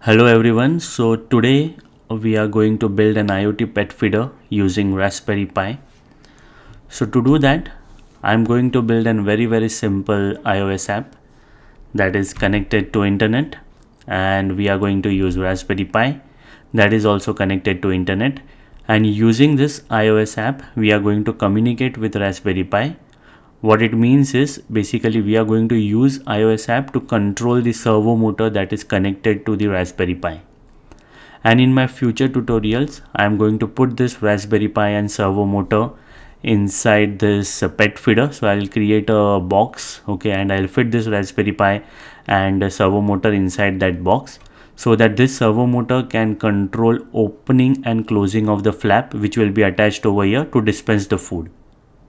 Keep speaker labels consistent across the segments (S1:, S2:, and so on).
S1: Hello everyone. So today we are going to build an IoT pet feeder using Raspberry Pi. So to do that, I'm going to build a very simple iOS app that is connected to internet, and we are going to use Raspberry Pi that is also connected to internet, and using this iOS app we are going to communicate with Raspberry Pi. What it means is basically we are going to use iOS app to control the servo motor that is connected to the Raspberry Pi. And in my future tutorials I am going to put this Raspberry Pi and servo motor inside this pet feeder. So I'll create a box, okay, and I'll fit this Raspberry Pi and a servo motor inside that box, so that this servo motor can control opening and closing of the flap which will be attached over here to dispense the food.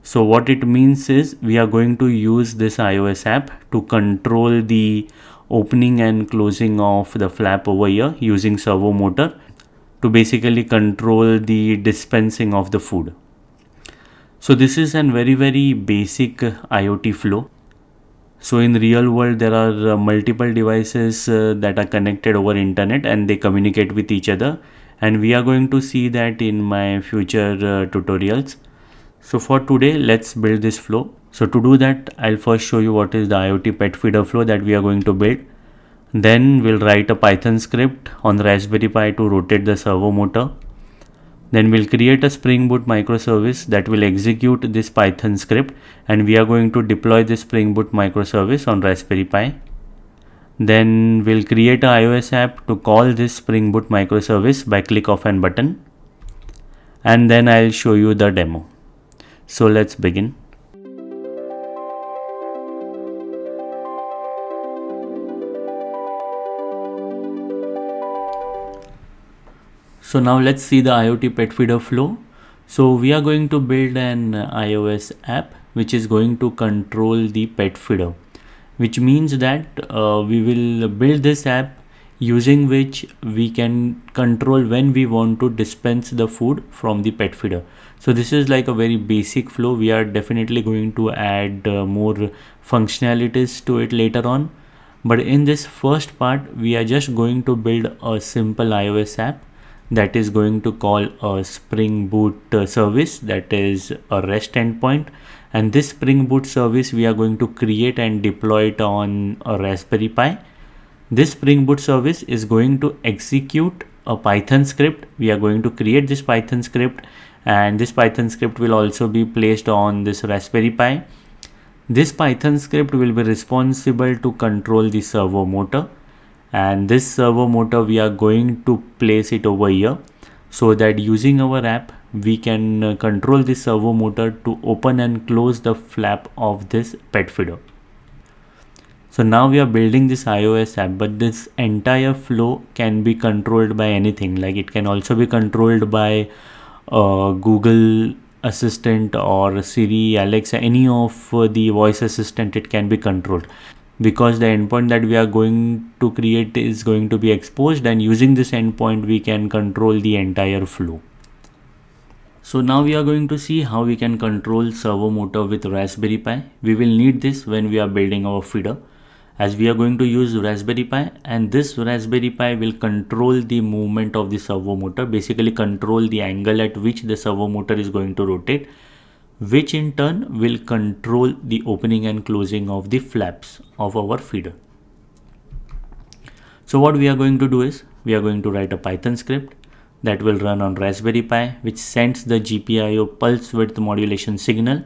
S1: So what it means is we are going to use this iOS app to control the opening and closing of the flap over here using servo motor to basically control the dispensing of the food. So this is a very basic IoT flow. So in real world there are multiple devices that are connected over internet and they communicate with each other, and we are going to see that in my future tutorials. So for today, let's build this flow. So to do that, I'll first show you what is the IoT pet feeder flow that we are going to build. Then we'll write a Python script on Raspberry Pi to rotate the servo motor. Then we'll create a Spring Boot microservice that will execute this Python script, and we are going to deploy this Spring Boot microservice on Raspberry Pi. Then we'll create an iOS app to call this Spring Boot microservice by click of an button. And then I'll show you the demo. So let's begin. So now let's see the IoT pet feeder flow. So we are going to build an iOS app which is going to control the pet feeder, which means that we will build this app using which we can control when we want to dispense the food from the pet feeder. So this is like a very basic flow. We are definitely going to add more functionalities to it later on, but in this first part we are just going to build a simple iOS app that is going to call a Spring Boot service, that is a REST endpoint, and this Spring Boot service we are going to create and deploy it on a Raspberry Pi. This Spring Boot service is going to execute a Python script. We are going to create this Python script, and this Python script will also be placed on this Raspberry Pi. This Python script will be responsible to control the servo motor, and this servo motor we are going to place it over here, so that using our app we can control this servo motor to open and close the flap of this pet feeder. So now we are building this iOS app, but this entire flow can be controlled by anything. Like it can also be controlled by Google Assistant or Siri, Alexa, any of the voice assistant. It can be controlled because the endpoint that we are going to create is going to be exposed, and using this endpoint we can control the entire flow. So now we are going to see how we can control servo motor with Raspberry Pi. We will need this when we are building our feeder, as we are going to use Raspberry Pi, and this Raspberry Pi will control the movement of the servo motor, basically control the angle at which the servo motor is going to rotate, which in turn will control the opening and closing of the flaps of our feeder. So what we are going to do is we are going to write a Python script that will run on Raspberry Pi, which sends the GPIO pulse width modulation signal,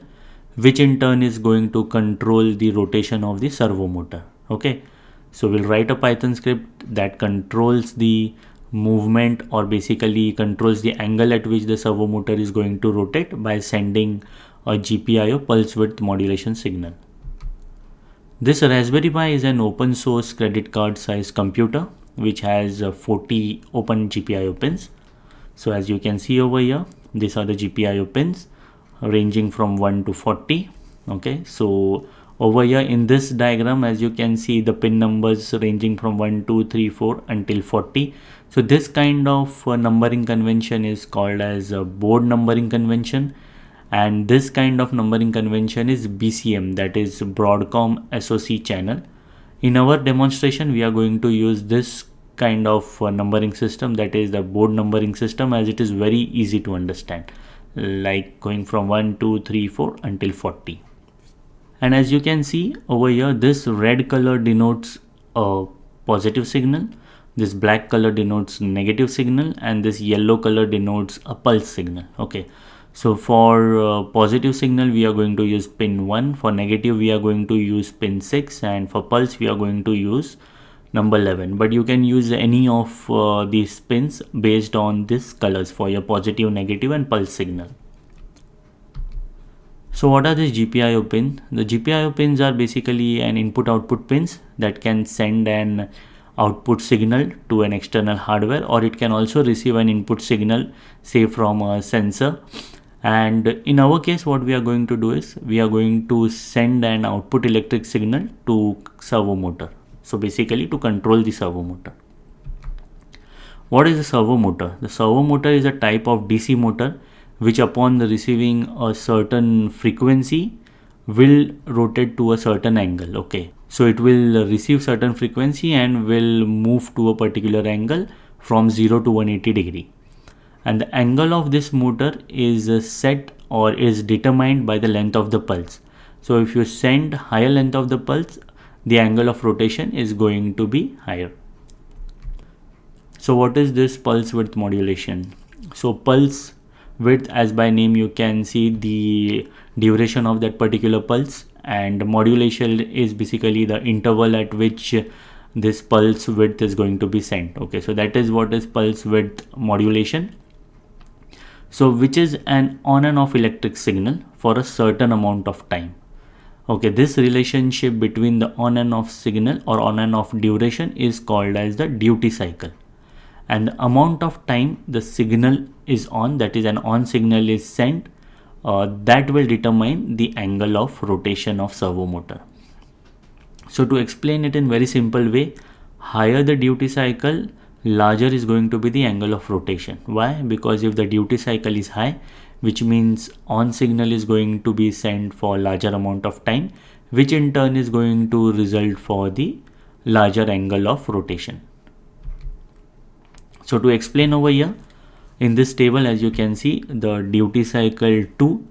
S1: which in turn is going to control the rotation of the servo motor. Okay, so we'll write a Python script that controls the movement, or basically controls the angle at which the servo motor is going to rotate by sending a GPIO pulse width modulation signal. This Raspberry Pi is an open source credit card size computer which has 40 open GPIO pins. So as you can see over here, these are the GPIO pins ranging from 1 to 40. Okay, so over here in this diagram, as you can see, the pin numbers ranging from 1, 2, 3, 4 until 40. So this kind of numbering convention is called as a board numbering convention, and this kind of numbering convention is BCM, that is Broadcom SoC channel. In our demonstration we are going to use this kind of numbering system, that is the board numbering system, as it is very easy to understand, like going from 1 2 3 4 until 40. And as you can see over here, this red color denotes a positive signal, this black color denotes negative signal, and this yellow color denotes a pulse signal. Okay, so for positive signal we are going to use pin 1, for negative we are going to use pin 6, and for pulse we are going to use number 11. But you can use any of these pins based on these colors for your positive, negative and pulse signal. So what are these GPIO pins? The GPIO pins are basically an input output pins that can send an output signal to an external hardware, or it can also receive an input signal, say from a sensor. And in our case, what we are going to do is we are going to send an output electric signal to servo motor. So basically to control the servo motor. What is a servo motor? The servo motor is a type of DC motor which upon receiving a certain frequency will rotate to a certain angle. Okay, so it will receive certain frequency and will move to a particular angle from 0 to 180 degree, and the angle of this motor is set or is determined by the length of the pulse. So if you send higher length of the pulse, the angle of rotation is going to be higher. So what is this pulse width modulation? So pulse width, as by name you can see the duration of that particular pulse, and modulation is basically the interval at which this pulse width is going to be sent. Okay, so that is what is pulse width modulation. So which is an on and off electric signal for a certain amount of time. Okay, this relationship between the on and off signal or on and off duration is called as the duty cycle. And the amount of time the signal is on, that is an on signal is sent, that will determine the angle of rotation of servo motor. So to explain it in very simple way, higher the duty cycle, larger is going to be the angle of rotation. Why? Because if the duty cycle is high, which means on signal is going to be sent for larger amount of time, which in turn is going to result for the larger angle of rotation. So to explain over here, in this table, as you can see, the duty cycle 2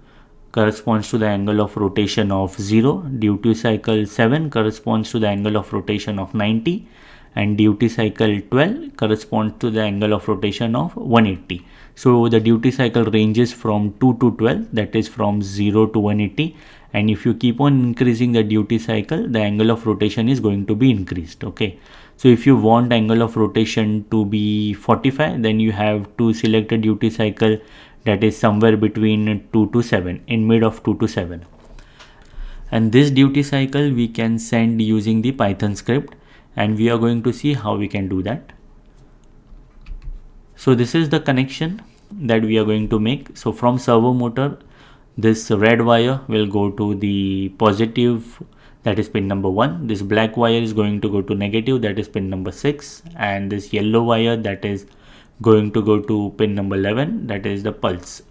S1: corresponds to the angle of rotation of 0, duty cycle 7 corresponds to the angle of rotation of 90, and duty cycle 12 corresponds to the angle of rotation of 180. So the duty cycle ranges from 2 to 12, that is from 0 to 180, and if you keep on increasing the duty cycle, the angle of rotation is going to be increased. Okay, so if you want angle of rotation to be 45, then you have to select a duty cycle that is somewhere between 2 to 7, in mid of 2 to 7. And this duty cycle we can send using the Python script, and we are going to see how we can do that. So this is the connection that we are going to make. So from servo motor, this red wire will go to the positive, that is pin number 1. This black wire is going to go to negative, that is pin number 6, and this yellow wire that is going to go to pin number 11, that is the pulse.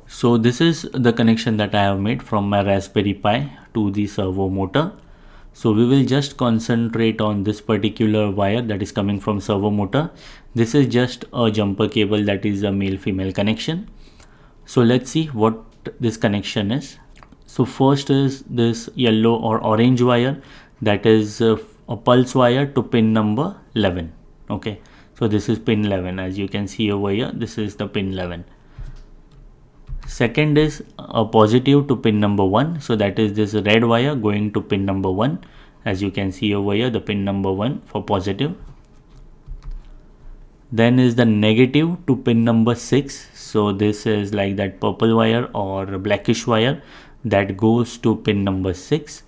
S1: So this is the connection that I have made from my Raspberry Pi to the servo motor. So we will just concentrate on this particular wire that is coming from servo motor. This is just a jumper cable, that is a male-female connection. So let's see what this connection is. So first is this yellow or orange wire, that is a pulse wire to pin number 11. Okay, so this is pin 11, as you can see over here, this is the pin 11. Second is a positive to pin number 1, so that is this red wire going to pin number 1, as you can see over here, the pin number 1 for positive. Then is the negative to pin number 6, so this is like that purple wire or blackish wire that goes to pin number 6.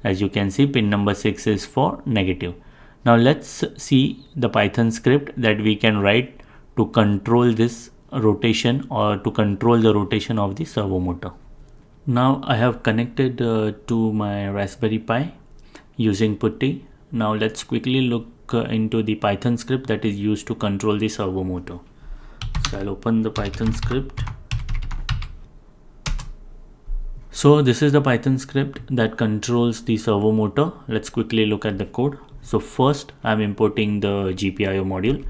S1: As you can see, pin number 6 is for negative. Now let's see the Python script that we can write to control this rotation or to control the rotation of the servo motor. Now I have connected to my Raspberry Pi using PuTTY. Now let's quickly look into the Python script that is used to control the servo motor. So I'll open the Python script. So this is the Python script that controls the servo motor. Let's quickly look at the code. So first I'm importing the GPIO module,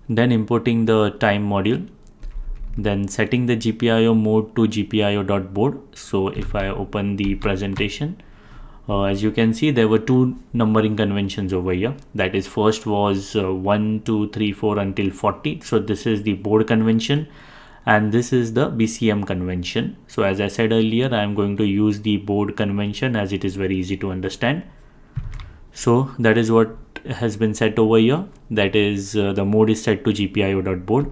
S1: then importing the time module, then setting the GPIO mode to GPIO.board. So if I open the presentation, as you can see, there were two numbering conventions over here. That is, first was 1, 2, 3, 4 until 40. So this is the board convention, and this is the BCM convention. So as I said earlier, I am going to use the board convention as it is very easy to understand. So that is what has been set over here. That is, the mode is set to GPIO.board.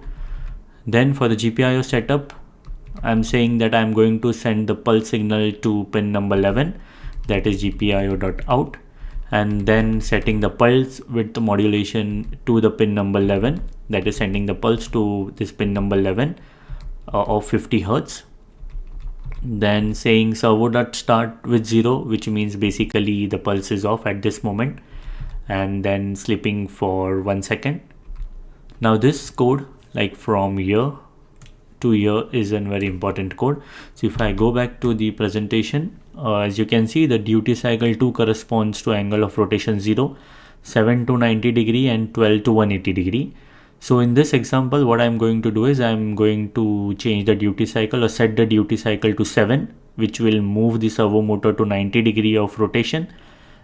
S1: Then for the GPIO setup, I'm saying that I'm going to send the pulse signal to pin number 11, that is GPIO.out, and then setting the pulse width modulation to the pin number 11, that is sending the pulse to this pin number 11 of 50 Hertz. Then saying servo.start with 0, which means basically the pulse is off at this moment, and then sleeping for 1 second. Now this code, like from here to here, is a very important code. So if I go back to the presentation, as you can see, the duty cycle 2 corresponds to angle of rotation 0, 7 to 90 degree and 12 to 180 degree. So in this example, what I'm going to do is I'm going to change the duty cycle or set the duty cycle to 7, which will move the servo motor to 90 degree of rotation,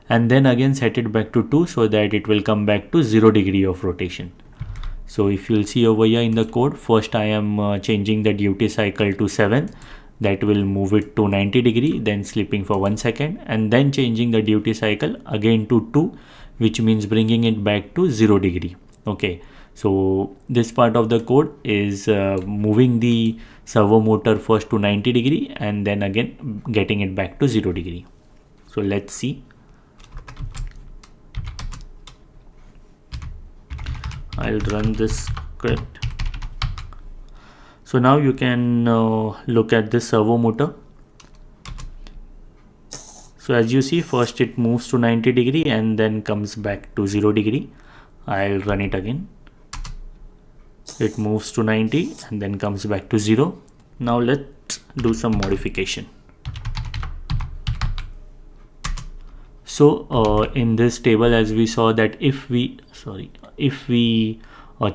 S1: and then again set it back to 2 so that it will come back to 0 degree of rotation. So if you'll see over here in the code, first I am changing the duty cycle to 7, that will move it to 90 degree, then sleeping for 1 second, and then changing the duty cycle again to 2, which means bringing it back to 0 degree. Okay, so this part of the code is moving the servo motor first to 90 degree and then again getting it back to 0 degree. So let's see. I'll run this script. So now you can look at this servo motor. So as you see, first it moves to 90 degree and then comes back to 0 degree. I'll run it again. It moves to 90 and then comes back to 0. Now let's do some modification. So in this table, as we saw that if we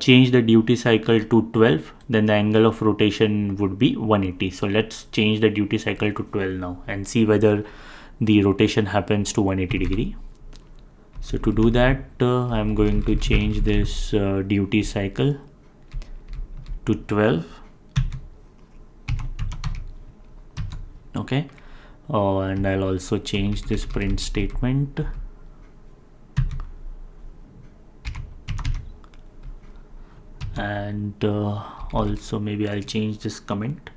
S1: change the duty cycle to 12, then the angle of rotation would be 180. So let's change the duty cycle to 12 now and see whether the rotation happens to 180 degree. So to do that, I'm going to change this duty cycle to 12. Okay, and I'll also change this print statement. And also maybe I'll change this comment.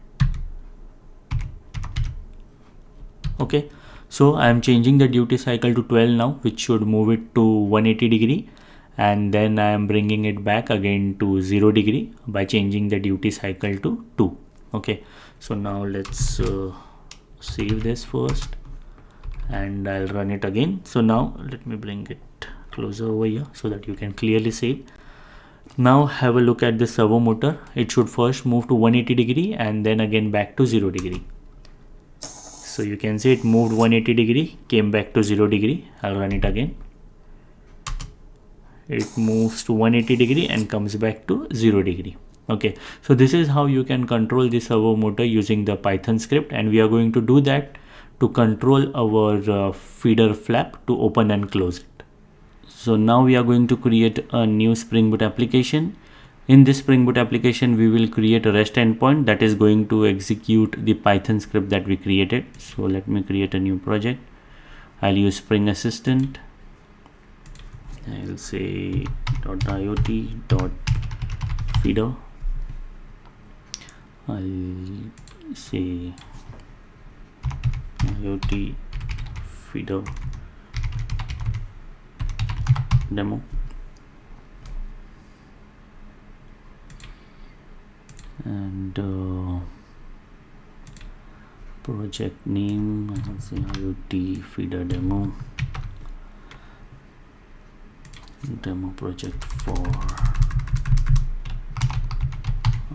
S1: Okay, so I'm changing the duty cycle to 12 now, which should move it to 180 degree, and then I am bringing it back again to 0 degree by changing the duty cycle to 2. Okay, so now let's save this first and I'll run it again. So now let me bring it closer over here so that you can clearly see it. Now have a look at the servo motor. It should first move to 180 degree and then again back to 0 degree. So you can see it moved 180 degree, came back to 0 degree. I'll run it again. It moves to 180 degree and comes back to 0 degree. Okay, so this is how you can control the servo motor using the Python script, and we are going to do that to control our feeder flap to open and close it. So now we are going to create a new Spring Boot application. In this Spring Boot application, we will create a REST endpoint that is going to execute the Python script that we created. So let me create a new project. I'll use Spring Assistant. I'll say .iot.feeder. I'll say IoT feeder demo. And project name, I'll say IoT feeder demo project for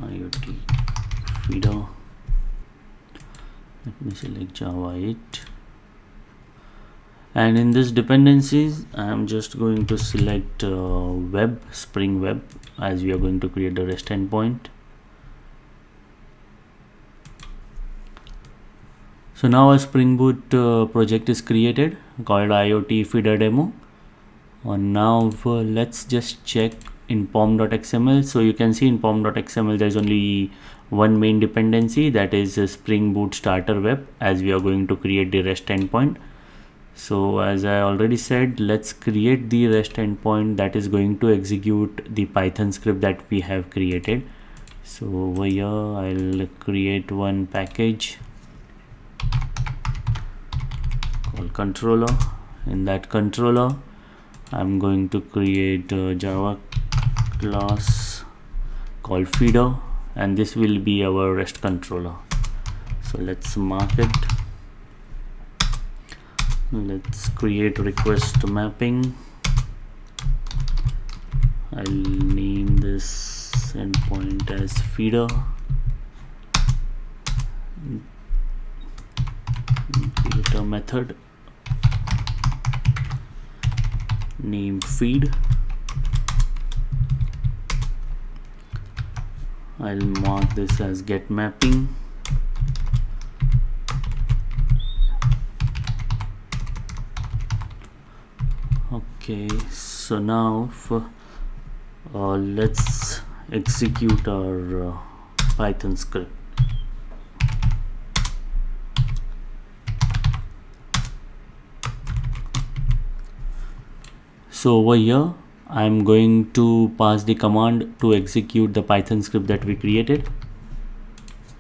S1: IoT feeder. Let me select Java 8. And in this dependencies, I'm just going to select web, Spring Web, as we are going to create the REST endpoint. So now a Spring Boot project is created called IoT Feeder Demo. Now let's just check in pom.xml. So you can see in pom.xml there's only one main dependency, that is a Spring Boot Starter Web, as we are going to create the REST endpoint. So as I already said, let's create the REST endpoint that is going to execute the Python script that we have created. So over here I'll create one package called controller. In that controller I'm going to create a Java class called feeder, and this will be our REST controller. So let's mark it. Let's create request mapping. I'll name this endpoint as feeder. Create a method named feed. I'll mark this as get mapping. Okay, so now let's execute our Python script. So over here I'm going to pass the command to execute the Python script that we created.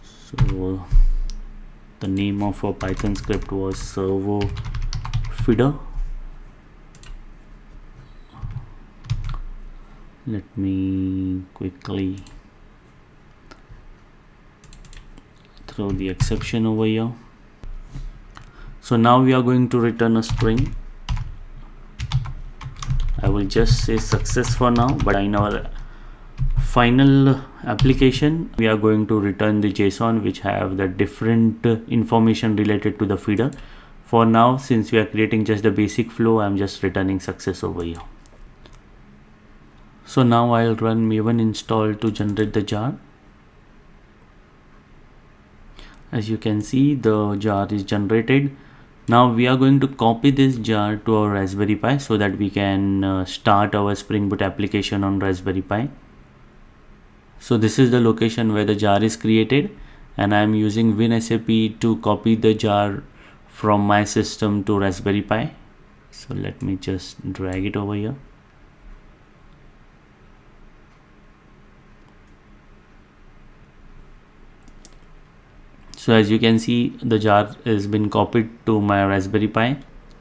S1: So the name of our Python script was servo feeder. Let me quickly throw the exception over here. So now we are going to return a string. I will just say success for now, but in our final application we are going to return the JSON which have the different information related to the feeder. For now, since we are creating just the basic flow, I'm just returning success over here. So now I'll run maven install to generate the jar. As you can see, the jar is generated. Now we are going to copy this jar to our Raspberry Pi so that we can start our Spring Boot application on Raspberry Pi. So this is the location where the jar is created, and I am using WinSAP to copy the jar from my system to Raspberry Pi. So let me just drag it over here. So as you can see, the jar has been copied to my Raspberry Pi.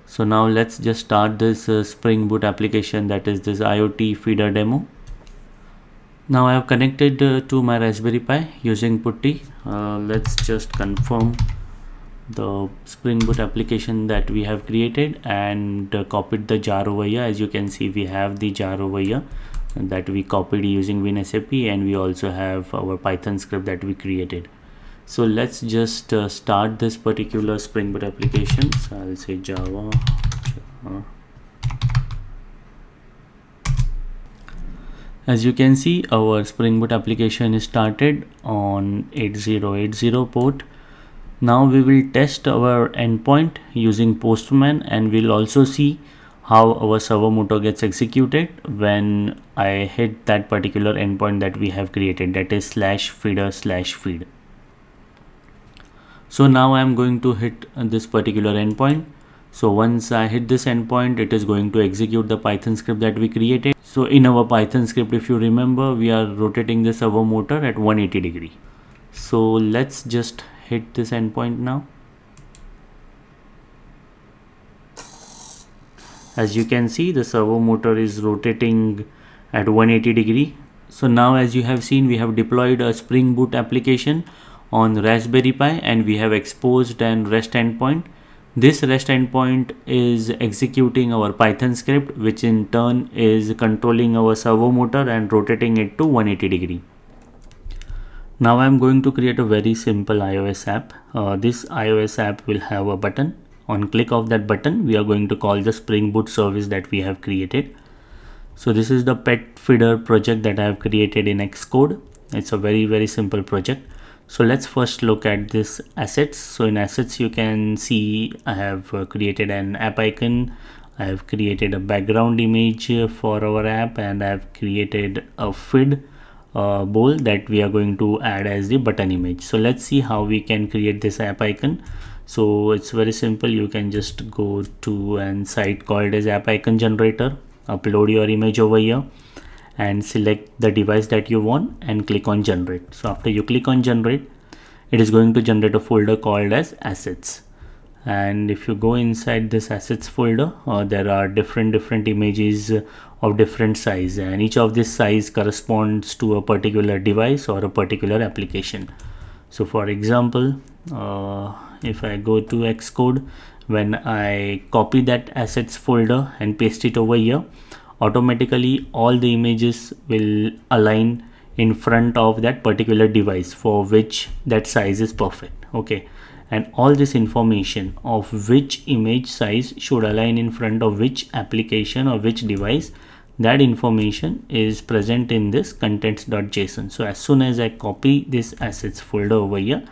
S1: So now let's just start this Spring Boot application, that is this IoT feeder demo. Now I have connected to my Raspberry Pi using PuTTY. Let's just confirm the Spring Boot application that we have created and copied the jar over here. As you can see, we have the jar over here that we copied using WinSAP, and we also have our Python script that we created. So let's just start this particular Spring Boot application. So I'll say Java. As you can see, our Spring Boot application is started on 8080 port. Now we will test our endpoint using Postman, and we'll also see how our servo motor gets executed when I hit that particular endpoint that we have created, that is /feeder/feed. So now I am going to hit this particular endpoint. So once I hit this endpoint, it is going to execute the Python script that we created. So in our Python script, if you remember, we are rotating the servo motor at 180 degree. So let's just hit this endpoint now. As you can see, the servo motor is rotating at 180 degree. So now, as you have seen, we have deployed a Spring Boot application on Raspberry Pi, and we have exposed an REST endpoint. This REST endpoint is executing our Python script, which in turn is controlling our servo motor and rotating it to 180 degree. Now I am going to create a very simple iOS app. This iOS app will have a button On click of that button, we are going to call the Spring Boot service that we have created. So this is the pet feeder project that I have created in Xcode. It's a very simple project. So let's first look at this assets. So in assets, you can see I have created an app icon. I have created a background image for our app, and I have created a feed bowl that we are going to add as the button image. So let's see how we can create this app icon. So it's very simple. You can just go to an site called as app icon generator, upload your image over here and select the device that you want and click on generate. So after you click on generate, it is going to generate a folder called as assets. And if you go inside this assets folder, there are different images of different size, and each of this size corresponds to a particular device or a particular application. So for example, if I go to Xcode, when I copy that assets folder and paste it over here, automatically all the images will align in front of that particular device for which that size is perfect. Okay, and all this information of which image size should align in front of which application or which device, that information is present in this contents.json. So as soon as I copy this assets folder over here,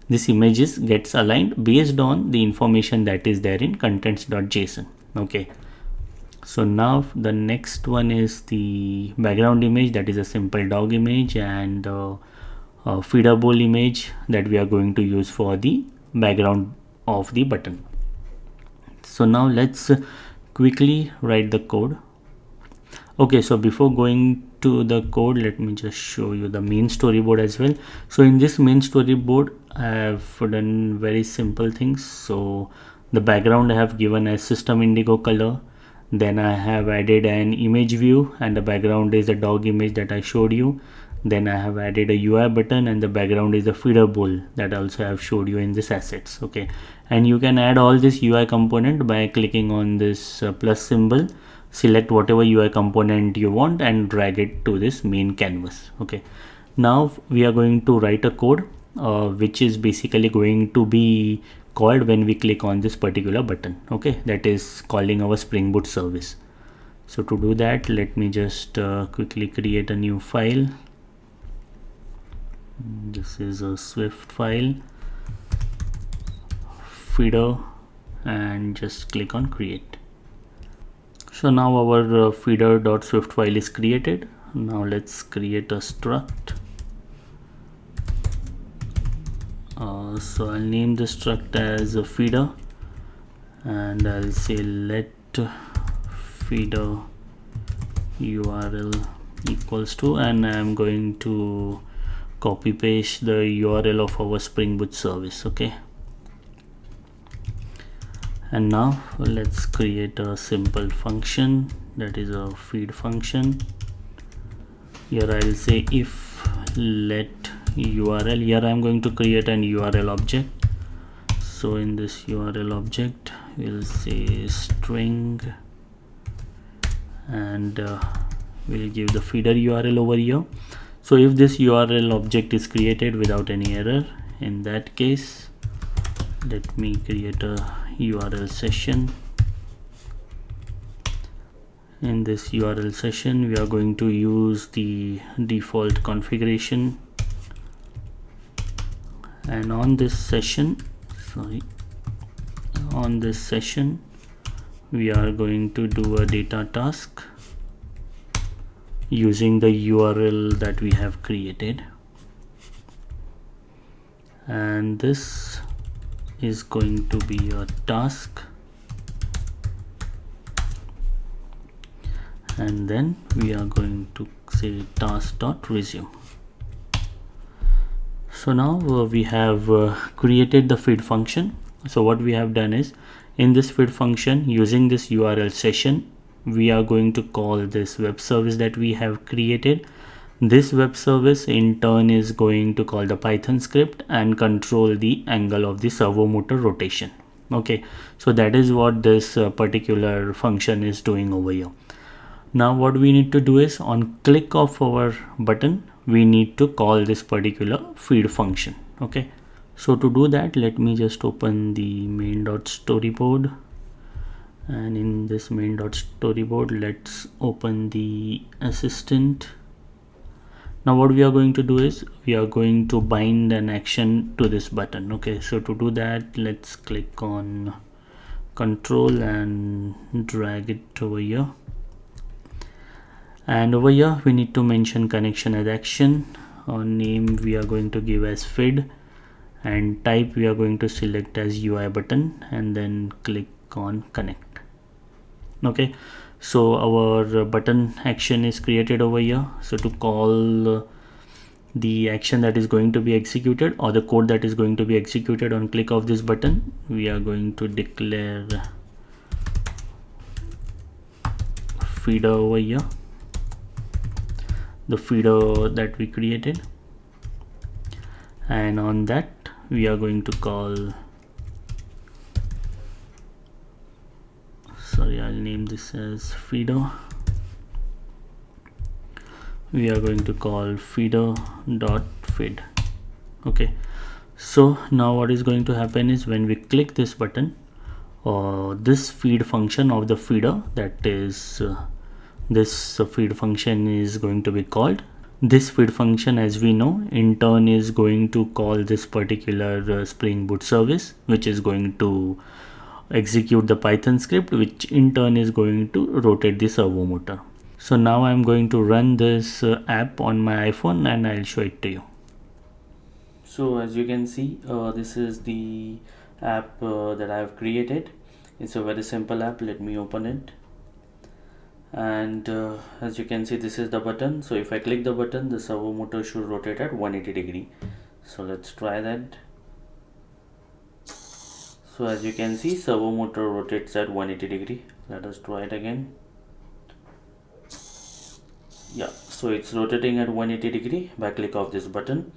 S1: this images gets aligned based on the information that is there in contents.json. Okay, so now the next one is the background image, that is a simple dog image, and feeder bowl image that we are going to use for the background of the button. So now let's quickly write the code. Okay, so before going to the code, let me just show you the main storyboard as well. So in this main storyboard, I have done very simple things. So the background I have given as system indigo color. Then I have added an image view, and the background is a dog image that I showed you. Then I have added a UI button, and the background is a feeder bowl that also I have showed you in this assets. Okay, and you can add all this UI component by clicking on this plus symbol, select whatever UI component you want and drag it to this main canvas. Okay, now we are going to write a code which is basically going to be called when we click on this particular button. Okay, that is calling our Spring Boot service. So to do that, let me just quickly create a new file. This is a Swift file, feeder, and just click on create. So now our feeder.swift file is created. Now let's create a struct. So I'll name the struct as a feeder, and I'll say let feeder URL equals to, and I'm going to copy paste the URL of our Spring Boot service. Okay, and now let's create a simple function, that is a feed function. Here I'll say if let URL. Here I'm going to create an URL object. So in this URL object, we'll say string, and we'll give the feeder URL over here. So if this URL object is created without any error, in that case, let me create a URL session. In this URL session, we are going to use the default configuration, and on this session we are going to do a data task using the URL that we have created, and this is going to be a task, and then we are going to say task.resume. So now we have created the feed function. So what we have done is, in this feed function, using this URL session, we are going to call this web service that we have created. This web service in turn is going to call the Python script and control the angle of the servo motor rotation. Okay, so that is what this particular function is doing over here. Now what we need to do is, on click of our button, we need to call this particular feed function. Okay, So to do that, let me just open the main.storyboard, and in this main.storyboard, let's open the assistant. Now what we are going to do is we are going to bind an action to this button. Okay, so to do that, let's click on control and drag it over here, and over here we need to mention connection as action. Our name we are going to give as feed, and type we are going to select as UI button, and then click on connect. Okay, so our button action is created over here. So to call the action that is going to be executed, or the code that is going to be executed on click of this button, we are going to declare feeder over here, the feeder that we created, and on that we are going to call, sorry, I'll name this as feeder. We are going to call feeder.feed. Okay, so now what is going to happen is when we click this button, this feed function of the feeder, that is this feed function is going to be called. This feed function, as we know, in turn is going to call this particular Spring Boot service, which is going to execute the Python script, which in turn is going to rotate the servo motor. So now I'm going to run this app on my iPhone, and I'll show it to you. So as you can see, this is the app that I have created. It's a very simple app. Let me open it. And as you can see, this is the button. So if I click the button, the servo motor should rotate at 180 degree. So let's try that. So as you can see, servo motor rotates at 180 degree. Let us try it again. Yeah, so it's rotating at 180 degree by click of this button.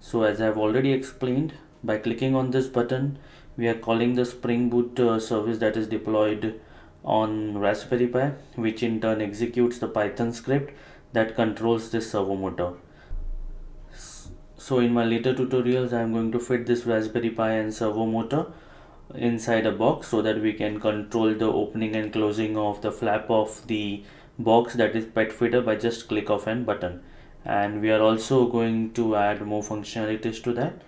S1: So as I've already explained, by clicking on this button, we are calling the Spring Boot service that is deployed on Raspberry Pi, which in turn executes the Python script that controls this servo motor. So in my later tutorials, I am going to fit this Raspberry Pi and servo motor inside a box so that we can control the opening and closing of the flap of the box, that is pet feeder, by just click of an button. And we are also going to add more functionalities to that.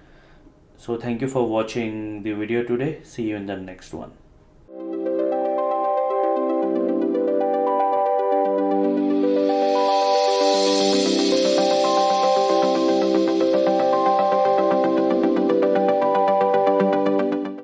S1: So thank you for watching the video today. See you in the next one.